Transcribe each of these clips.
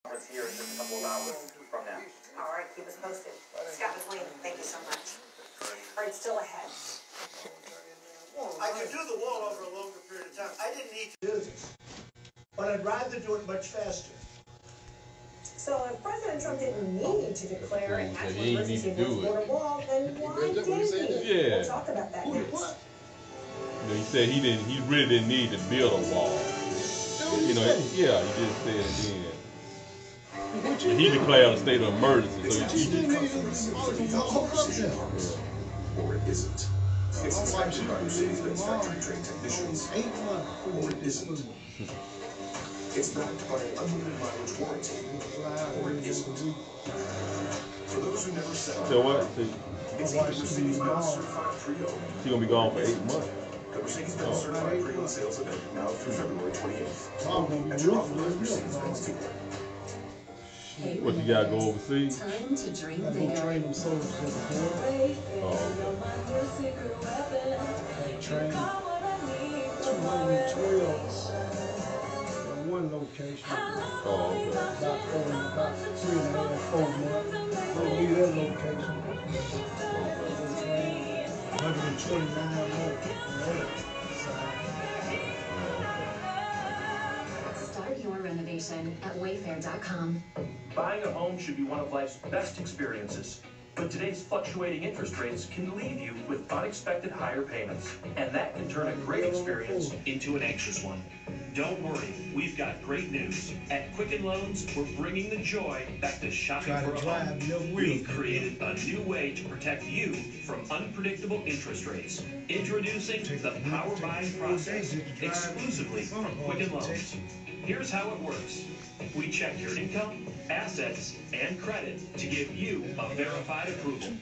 Here in just a couple of hours from now. All right, keep us posted. Scott McLean, thank you so much. All right, still ahead. I could do the wall over a longer period of time. I didn't need to do this, but I'd rather do it much faster. So if President Trump didn't need to declare an national emergency against the border wall, then why did he? Yeah. We'll talk about that next. What? You know, he said he really didn't need to build a wall. You know, yeah, he just said it then. He declared a state of emergency, so he Or it isn't. It's inspected by Mercedes-Benz factory-trained technicians. Or it isn't. It's backed by an unlimited mileage warranty. Or it isn't. For those who never settle, so what? it's even Mercedes-Benz certified pre-owned. He gonna be gone for 8 months. The Mercedes-Benz certified pre-owned sales event now through February 28th. At your authorized Mercedes-Benz dealer. What, you gotta go overseas? Time to drink I'm gonna train them soldiers at the border. Train 212 in one location. About 3.5, 4 months. They'll leave that location. Train 129 more. Start your renovation at Wayfair.com. Buying a home should be one of life's best experiences, but today's fluctuating interest rates can leave you with unexpected higher payments, and that can turn a great experience into an anxious one. Don't worry, we've got great news. At Quicken Loans, we're bringing the joy back to shopping for a home. We've created a new way to protect you from unpredictable interest rates. Introducing the Power Buying process exclusively from Quicken Loans. Here's how it works. We check your income, assets, and credit to give you a verified approval.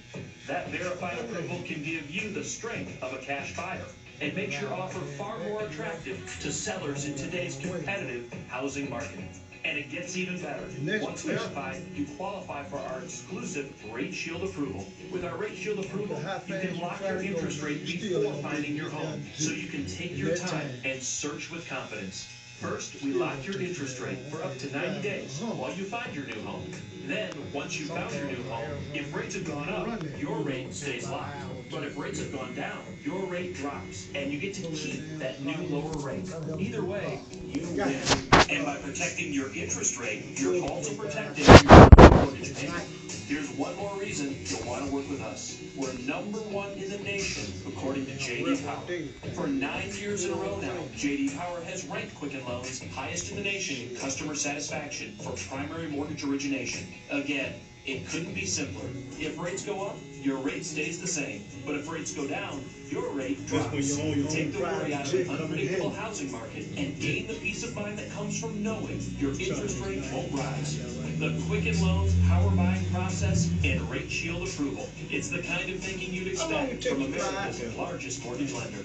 That verified approval can give you the strength of a cash buyer and makes your offer far more attractive to sellers in today's competitive housing market. And it gets even better. Once verified, you qualify for our exclusive Rate Shield approval. With our Rate Shield approval, you can lock your interest rate before finding your home, so you can take your time and search with confidence. First, we lock your interest rate for up to 90 days while you find your new home. Then, once you've found your new home, if rates have gone up, your rate stays locked. But if rates have gone down, your rate drops, and you get to keep that new lower rate. Either way, you win. And by protecting your interest rate, you're also protecting your mortgage payment. Here's one more reason you'll want to work with us. We're #1 in the nation, according to J.D. Power. For 9 years in a row now, J.D. Power has ranked Quicken Loans highest in the nation in customer satisfaction for primary mortgage origination. Again, it couldn't be simpler. If rates go up, your rate stays the same. But if rates go down, your rate drops. Take the worry out of an unpredictable housing market and gain the peace of mind that comes from knowing your interest rate won't rise. The Quicken Loans Power Buying process and Rate Shield approval. It's the kind of thinking you'd expect from America's largest mortgage lender.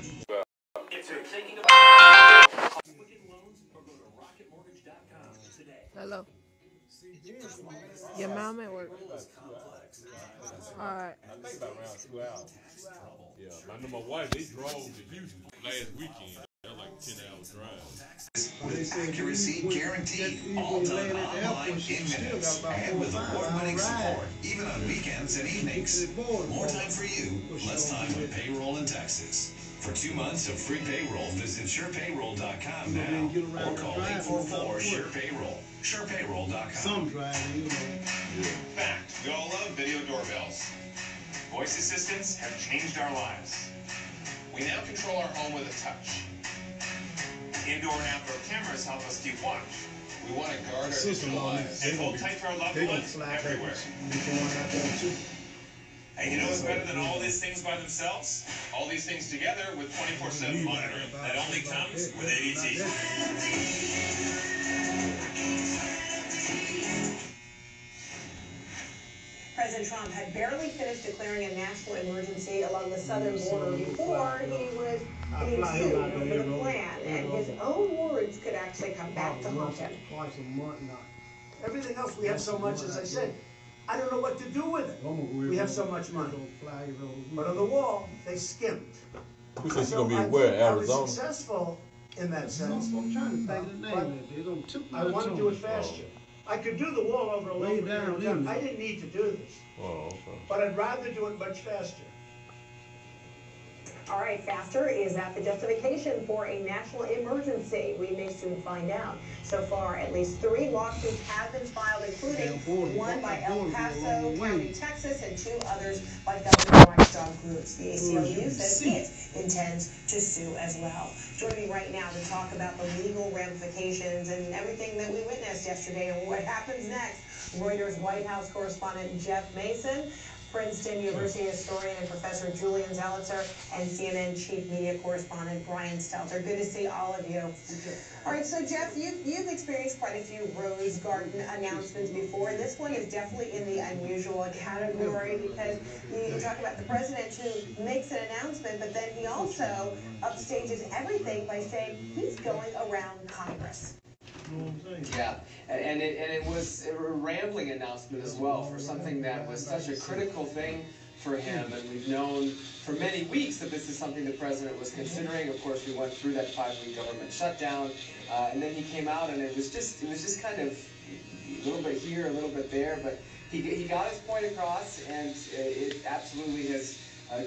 If you're thinking about Quicken Loans, or go to rocketmortgage.com today. Hello. Your mom at work. Alright. I think about around 2 hours. Yeah, I know my wife, they drove to Houston last weekend. They're like 10-hour drive. With accuracy guaranteed, all done online in minutes, and with award-winning support, even on weekends and evenings. More time for you, less time with payroll and taxes. For 2 months of free payroll, visit SurePayroll.com now, or call 844-SurePayroll. SurePayroll.com. Fact, we all love video doorbells. Voice assistants have changed our lives. We now control our home with a touch. Indoor and outdoor cameras help us keep watch. We want to guard our digital lives and hold tight to our loved ones everywhere. And you know what's better than all these things by themselves? All these things together with 24/7 monitoring. That only comes with ADT. President Trump had barely finished declaring a national emergency along the southern border before he was being sued over the plan, and his own words could actually come back to haunt him. Everything else, we have so much, as I said, I don't know what to do with it. We have so much money. But on the wall, they skimmed. Who said she's gonna be where? Arizona? I was successful in that sense. I'm trying to think of the name. I want to do it faster. I could do the wall over a Lay longer down, period of time. leave it. I didn't need to do this, Oh, okay. but I'd rather do it much faster. All right, faster, is that the justification for a national emergency? We may soon find out. So far, at least 3 lawsuits have been filed, including one by El Paso County, Texas, and 2 others by government watchdog groups. The ACLU says it intends to sue as well. Joining me right now to talk about the legal ramifications and everything that we witnessed yesterday and what happens next, Reuters White House correspondent Jeff Mason, Princeton University historian and Professor Julian Zalitzer, and CNN chief media correspondent Brian Stelter. Good to see all of you. All right, so Jeff, you've experienced quite a few Rose Garden announcements before. This one is definitely in the unusual category because you talk about the president who makes an announcement, but then he also upstages everything by saying he's going around Congress. Yeah, and it was a rambling announcement as well for something that was such a critical thing for him, and we've known for many weeks that this is something the president was considering. Of course, we went through that 5-week government shutdown, and then he came out, and it was just kind of a little bit here, a little bit there, but he got his point across, and it absolutely has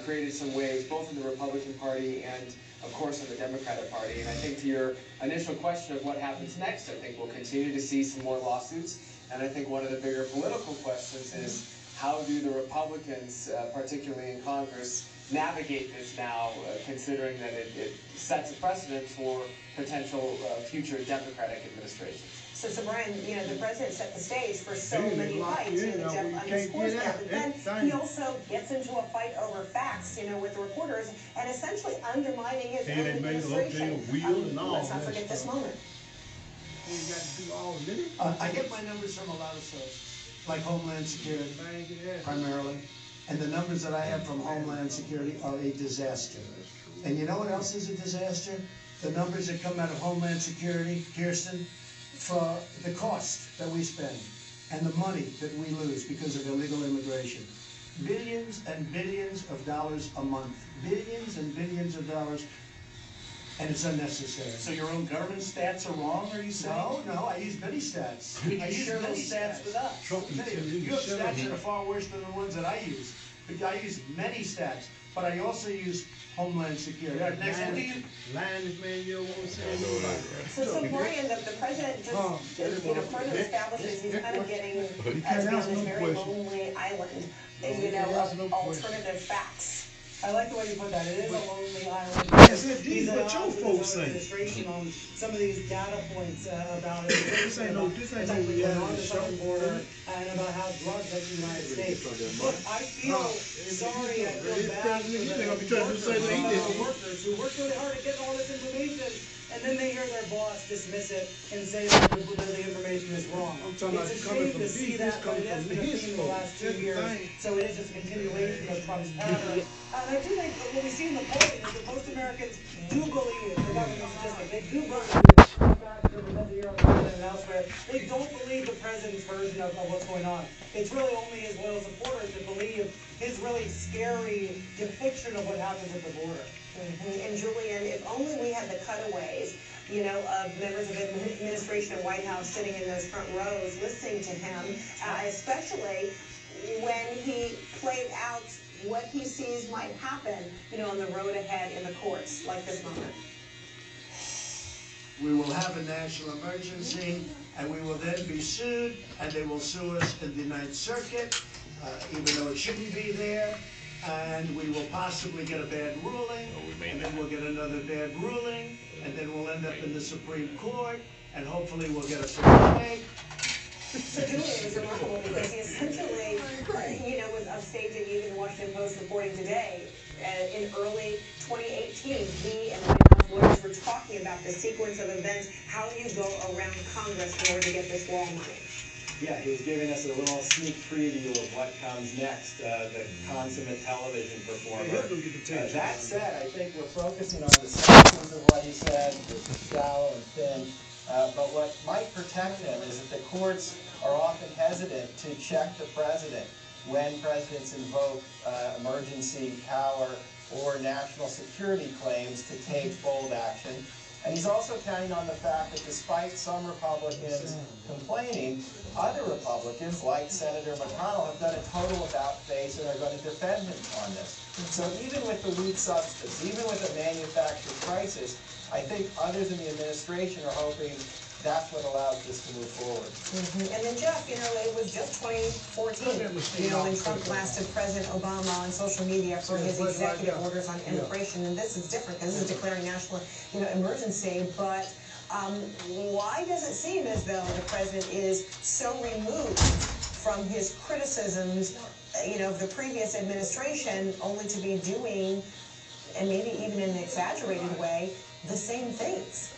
created some waves, both in the Republican Party and, of course, in the Democratic Party. And I think to your initial question of what happens next, I think we'll continue to see some more lawsuits. And I think one of the bigger political questions is how do the Republicans, particularly in Congress, navigate this now, considering that it sets a precedent for potential future Democratic administrations. So Brian, the president set the stage for so many fights, Jeff underscores that, but then he also gets into a fight over facts, with the reporters, and essentially undermining his own administration. Let's not forget this moment. I get my numbers from a lot of sources, like Homeland Security, primarily, and the numbers that I have from Homeland Security are a disaster. And you know what else is a disaster? The numbers that come out of Homeland Security, Kirsten, for the cost that we spend and the money that we lose because of illegal immigration. Billions and billions of dollars a month. Billions and billions of dollars, and it's unnecessary. So your own government stats are wrong, are you saying? No, I use many stats. Could you I use share many those stats with us? You have stats that are far worse than the ones that I use. But I use many stats, but I also use Homeland Security. Next, what do you? So Brian, the president just, further establishes he's kind of getting to be on this very lonely island, of alternative facts. I like the way you put that. It is a lonely island. He's what your folks say. Administration on some of these data points about this ain't no on the southern border and about how drugs enter the United States. Look, I feel sorry. I feel bad for the workers who work really hard to get all this information, and then they hear their boss dismiss it and say that the information is wrong. It's a shame to see that, but it has been a theme in the last 2 years, so it is just a continuation of Trump's pattern. And I do think what we see in the polling is that most Americans do believe the government statistic. They do believe and elsewhere. They don't believe the president's version of what's going on. It's really only his loyal supporters that believe his really scary depiction of what happens at the border. And Julian, if only we had the cutaways, of members of administration and White House sitting in those front rows listening to him, especially when he played out what he sees might happen, on the road ahead in the courts, like this moment. We will have a national emergency, and we will then be sued, and they will sue us in the Ninth Circuit, even though it shouldn't be there. And we will possibly get a bad ruling, and then we'll get another bad ruling, and then we'll end up in the Supreme Court, and hopefully we'll get a certificate. So Julian is remarkable because he essentially, was upstaging even the Washington Post reporting today. In early 2018, he and White House lawyers were talking about the sequence of events, how you go around Congress in order to get this wall money. Yeah, he was giving us a little sneak preview of what comes next, the consummate television performer. That said, I think we're focusing on the substance of what he said, which is shallow and thin. But what might protect him is that the courts are often hesitant to check the president when presidents invoke emergency power or national security claims to take bold action. And he's also counting on the fact that despite some Republicans complaining, other Republicans, like Senator McConnell, have done a total about-face and are going to defend him on this. So even with the weak substance, even with a manufactured crisis, I think others in the administration are hoping that's what allows this to move forward. And then, Jeff, you know, it was just 2014, you know, when Trump blasted President Obama on social media for his executive orders on immigration, and this is different because this is declaring national, you know, emergency. But why does it seem as though the president is so removed from his criticisms, you know, of the previous administration, only to be doing, and maybe even in an exaggerated way, the same things?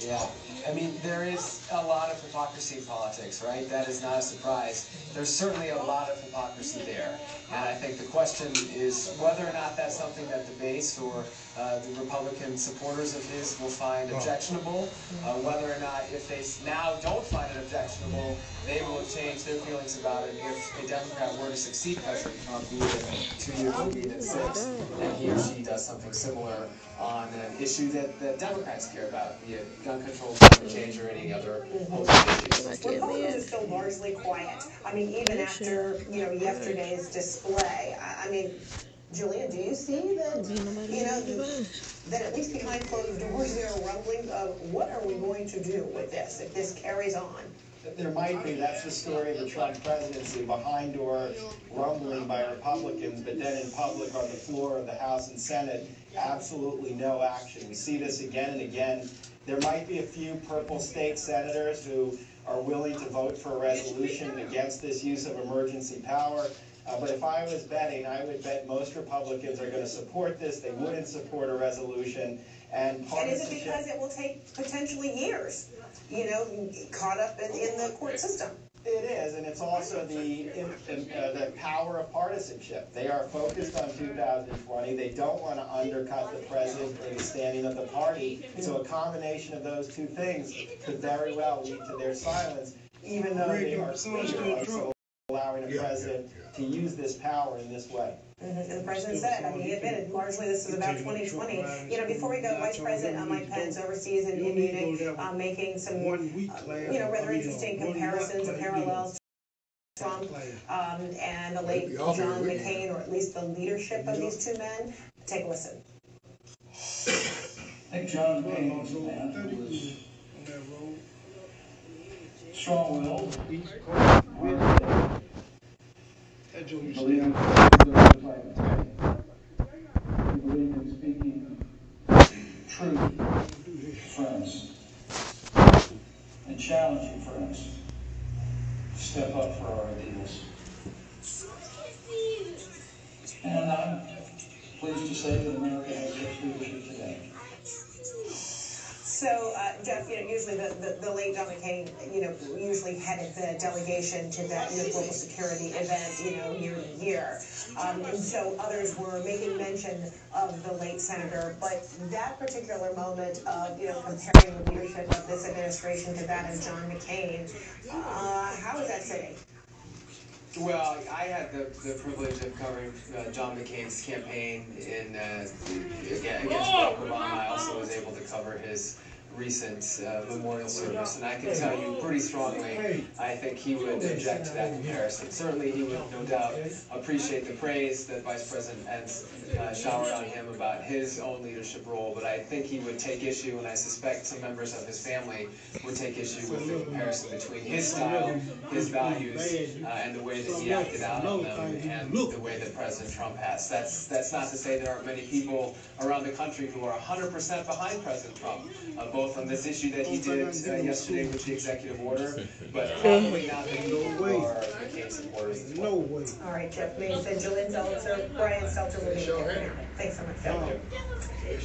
Yeah, I mean, there is a lot of hypocrisy in politics, right? That is not a surprise. There's certainly a lot of hypocrisy there. And I think the question is whether or not that's something that the base or the Republican supporters of his will find objectionable, whether or not if they now don't find it objectionable, they will change their feelings about it if a Democrat were to succeed President Trump, be it 2 years or be it 6, and he or she does something similar on an issue that Democrats care about, be it gun control, climate change, or any other host of issues. Republicans are still largely quiet. I mean, even after, you know, yesterday's display. I mean, Julian, do you see that, you know, that at least behind closed doors there are rumblings of what are we going to do with this if this carries on? There might be. That's the story of the Trump presidency, behind door rumbling by Republicans, but then in public on the floor of the House and Senate, absolutely no action. We see this again and again. There might be a few purple state senators who are willing to vote for a resolution against this use of emergency power. But if I was betting, I would bet most Republicans are going to support this. They wouldn't support a resolution. And is it because it will take potentially years, you know, caught up in the court system? It is, and it's also the power of partisanship. They are focused on 2020. They don't want to undercut the president or the standing of the party. So a combination of those two things could very well lead to their silence, even though they are clear, so allowing a president to use this power in this way. And the president said, I mean, he admitted largely this is about 2020. You know, before we go, Vice President Mike Pence overseas in Munich, making some, you know, rather interesting comparisons and parallels to Trump and the late John McCain, or at least the leadership of these two men. Take a listen. I think John McCain was a man who was strong-willed, he believed in speaking truth to friends and challenging friends to step up for our ideals. And I'm pleased to say that America has such leadership today. So, Jeff, you know, usually the late John McCain, you know, usually headed the delegation to that global security event, you know, year to year. And so others were making mention of the late senator, but that particular moment of, you know, comparing the leadership of this administration to that of John McCain, how is that sitting? Well, I had the privilege of covering John McCain's campaign against Barack Obama. I also was able to cover his recent memorial service, and I can tell you pretty strongly, I think he would object to that comparison. Certainly he would no doubt appreciate the praise that Vice President Pence showered on him about his own leadership role, but I think he would take issue, and I suspect some members of his family would take issue with the comparison between his style, his values, and the way that he acted out on them, and the way that President Trump has. That's not to say there aren't many people around the country who are 100% behind President Trump, both on this issue that he did yesterday with the executive order, but probably not many people are McCain supporters as well. All right, Jeff Mason, Julian Zeltzer, Brian Stelter will be here. Thanks so much, Jeff.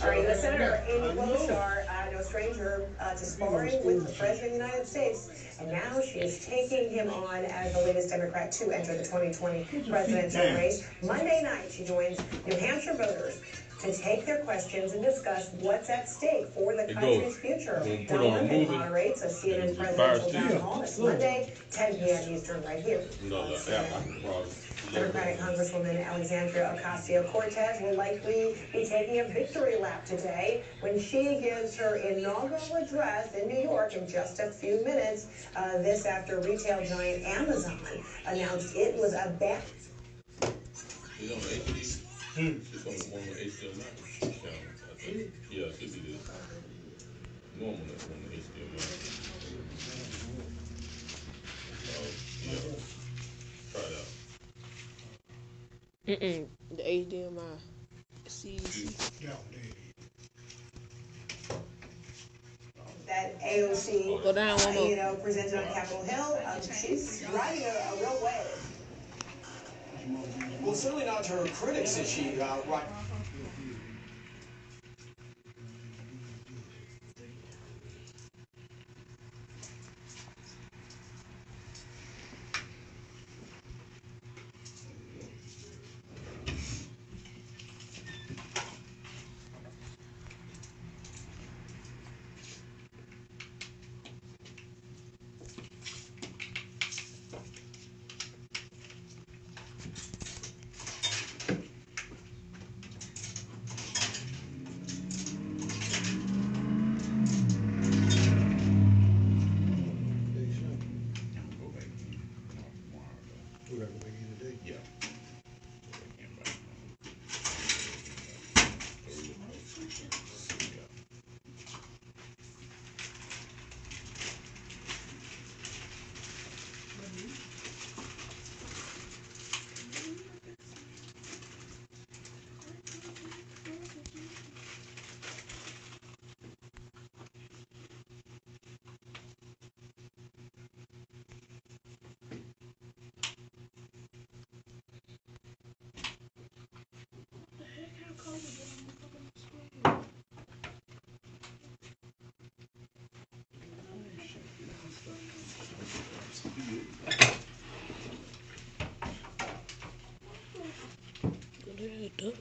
All right, U.S. Senator Amy Klobuchar, no stranger to sparring with the President of the United States, and now she is taking him on as the latest Democrat to enter the 2020 presidential race. Monday night, she joins New Hampshire voters to take their questions and discuss what's at stake for the country's future. Put on a movie. Moderates a CNN presidential town hall this Monday, 10 p.m. Eastern, right here. Democratic Congresswoman Alexandria Ocasio-Cortez will likely be taking a victory lap today when she gives her inaugural address in New York in just a few minutes. This after retail giant Amazon announced it was a bet. It's on HD. It's on one with HDMI channel, I think. Yeah, it should be this. Normal that's on the HDMI. Yeah. Try it out. The HDMI. CDC. That AOC, Go down one more. presented on Capitol Hill. She's riding a real wave. Well, certainly not to her critics is she right.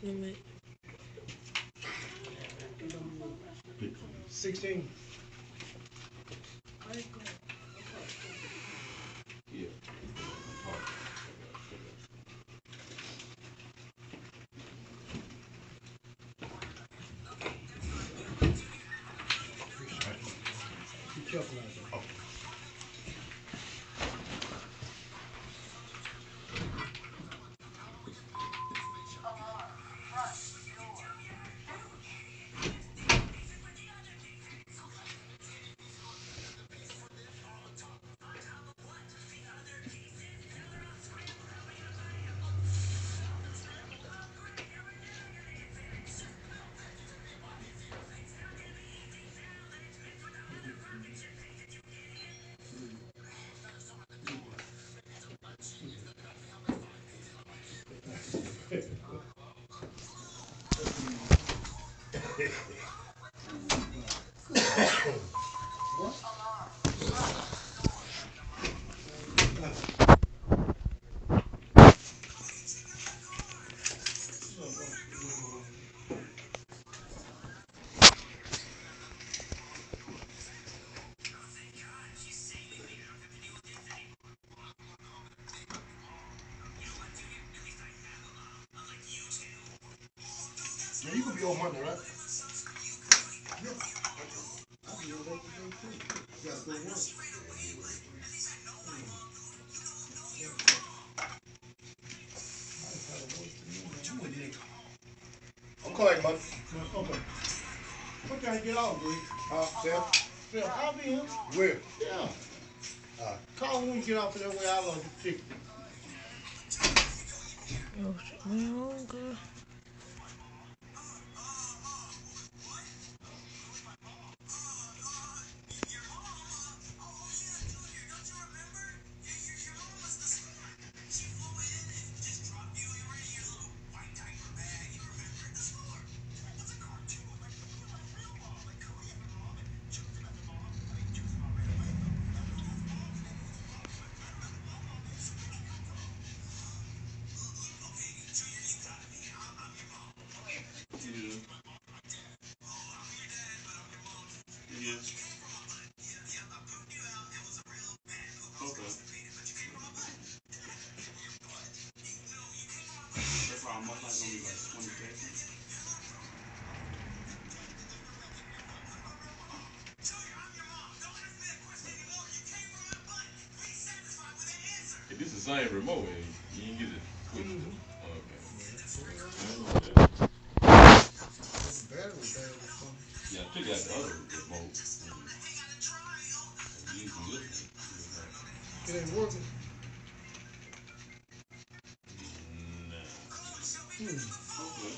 Limit. 16. Yeah. Be careful out there. Yeah, you could be on Monday, right? Yeah. I'll be on that today too. You gotta go to work. I'm calling Monday. Okay. What time you get off, dude? Seth? Seth, I'll be here. Where? Yeah. Call when you get off of that way. I'll love the ticket. Oh, shit, man, okay. my flight's gonna be like 20 seconds. Hey, this is the same remote, and you didn't get it switched. Yeah, I took out the other remote. Using this one. It ain't working. Okay.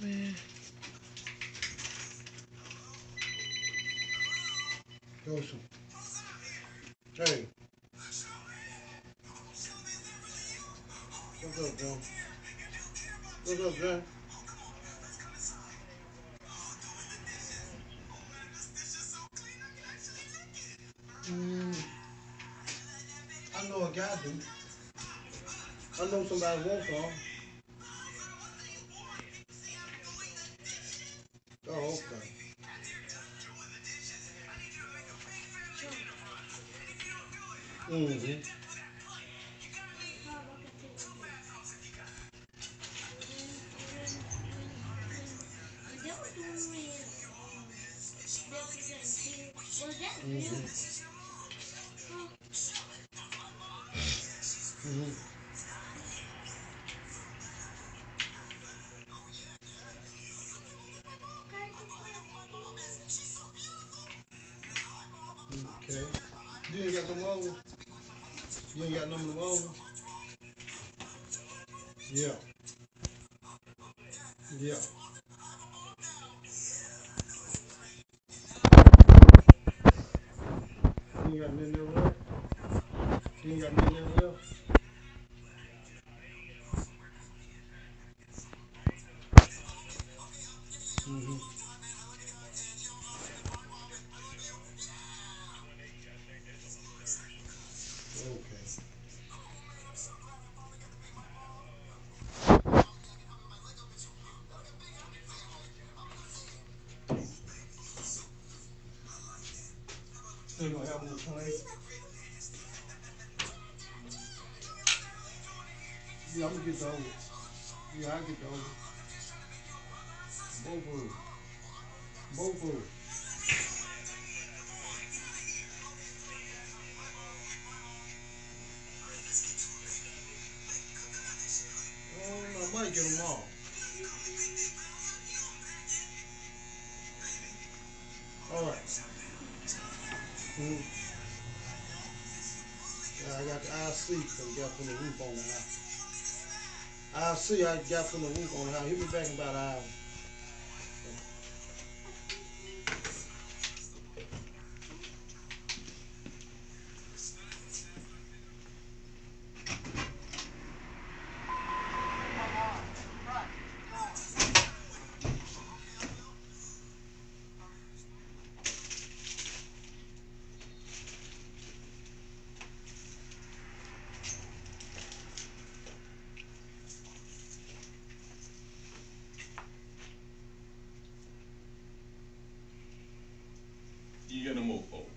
Man. Joseph. Hey. What's up, Joe? What's up, Jay? I know a guy do. I know somebody wants some. Oh, okay. Mm-hmm. Okay. You ain't got no more? You ain't got none of the over? Yeah. Yeah. You ain't got nothing there left? You ain't got nothing there left? Mm-hmm. Okay. Still gonna have more time? Yeah, I'm gonna get those. Yeah, I'll get those. Both of them. Both of them. I might get them all. All right. Mm-hmm. Yeah, I got the IC because I got from the roof on the house. IC I got from the roof on the house. He'll be back in about an hour. You got no more folks.